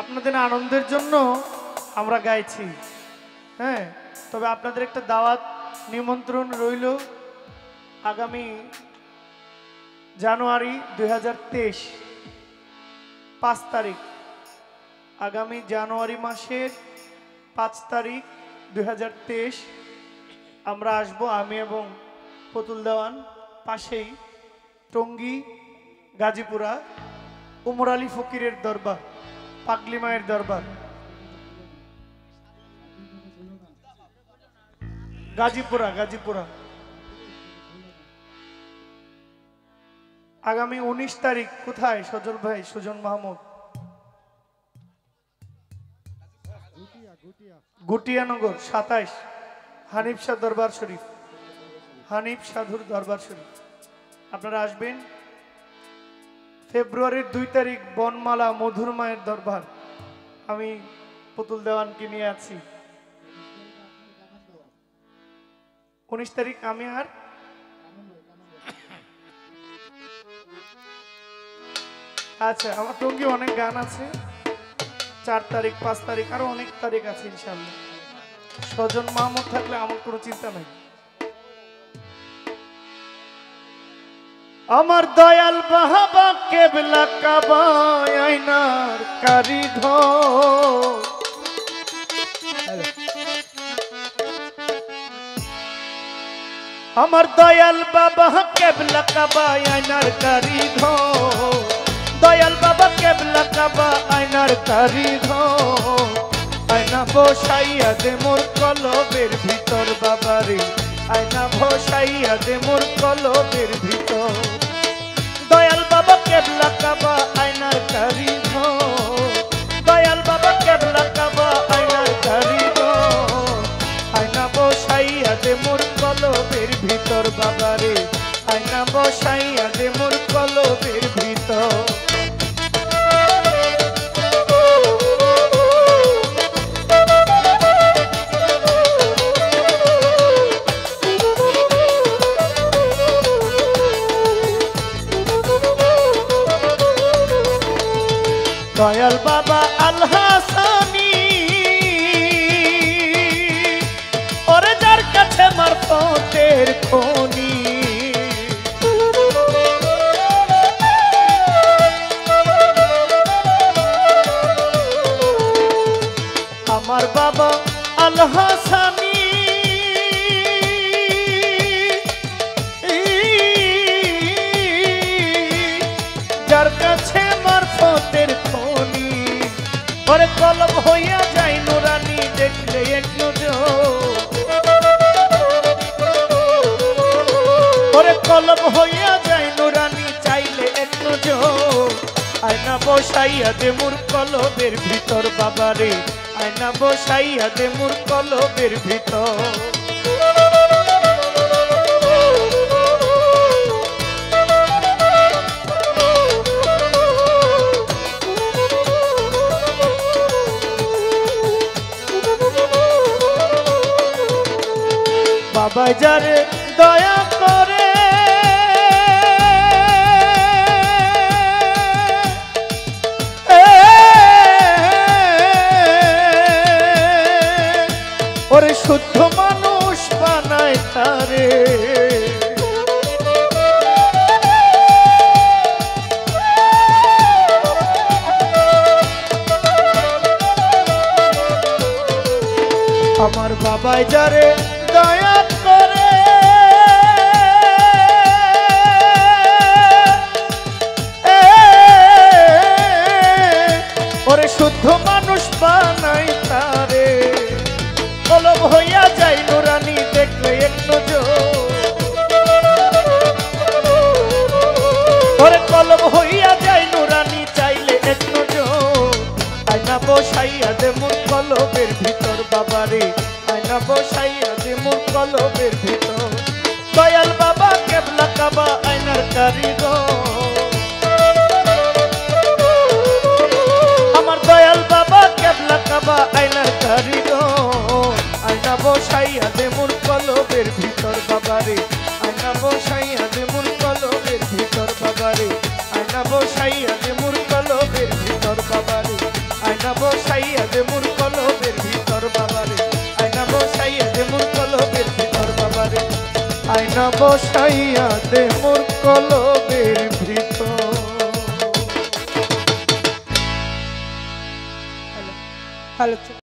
আপনাদের আনন্দের জন্য আমরা গাইছি। হ্যাঁ, তবে আপনাদের একটা দাওয়াত নিমন্ত্রণ রইল আগামী জানুয়ারি 2023 5 তারিখ, আগামী জানুয়ারি মাসের 5 তারিখ 2023 আমরা আসব। আমি এবং পুতুল দেওয়ান, পাশেই টঙ্গী গাজীপুরা উমর আলী ফকিরের দরবার, পাগলি মায়ের দরবার, গাজীপুরা গাজীপুরা। আগামী 19 তারিখ কোথায় সজল ভাই, সুজন মাহমুদ? গুটিয়ানগর। 27 হানিফ শাহ দরবার শরীফ, হানিফ সাধুর দরবার শরীফ আপনারা আসবেন। ফেব্রুয়ারির 2 তারিখ বনমালা মধুর মায়ের দরবার, আমি পুতুল দেওয়ানকে নিয়ে আছি। 19 তারিখ আমি আর আচ্ছা, আমার টঙ্গী অনেক গান আছে। 4 তারিখ 5 তারিখ আরো অনেক তারিখ আছে ইনশাআল্লাহ। সজন মাহমুদ থাকলে আমার কোনো চিন্তা নাই। আমার দয়াল বাবা কেবলা কাবা আয়নার কারিগর, আমার দয়াল বাবা কেবলা কাবা আয়নার কারিগর, দয়াল বাবা কেবলা কাবা আয়নার কারিগর। আয়না বসাইয়া দে মোর কলবের ভিতর বাবারে, আয়না বসাইয়া দে মোর কলবের ভিতর। দয়াল বাবা কেবলা কাবা আয়নার কারিগর, দয়াল বাবা কেবলা কাবা আয়নার কারিগর। আয়না বসাইয়া দে মোর কলবের ভিতর বাবারে, আয়না বসাইয়া দে মোর কলবের ভিতর। দয়াল বাবা আল হাসানি ওরে যার কাছে মারফতের খনি, আমার বাবা আল হাসানি যার কাছে মারফতের খনি। ওরে কলব হইয়া যায় নুরানি দেখলে এক নজর, ওরে কলব হইয়া যায় নুরানি চাইলে এক নজর। আয়না বসাইয়া দে মোর কলবের ভিতর বাবারে, আয়না বসাইয়া দে মোর কলবের ভিতর। বাবা যারে দয়া করে ওরে শুদ্ধ মানুষ বানায় তারে। আমার বাবাই যারে দয়া করে ওরে শুদ্ধ মানুষ বানাই তারে। কলব হইয়া যাই নুরানি দেখলে এক নজর, ওরে কলব হইয়া যাই নুরানি চাইলে এক নজর। আয়না বসাইয়া দে মোর কলবের ভিতর বাবারে, আয়না বসাইয়া দে মোর কলবের ভিতর। দয়াল বাবা কেবলা কাবা আয়নার কারিগর, আমার দয়াল বাবা কেবলা কাবা আয়নার কারিগর। আয়না বসাইয়া দে মোর কলবের ভিতর বাবারে, আয়না বসাইয়া দে মোর কলবের ভিতর বাবারে, আয়না বসাইয়া দে মোর কলবের ভিতর বাবারে, আয়না বসাইয়া দে মোর কলবের ভিতর বাবারে আয়না বসাইয়া দে মোর কলবের ভিতর বাবারে আয়না বসাইয়া দে মোর কলবের ভিতর। হ্যালো।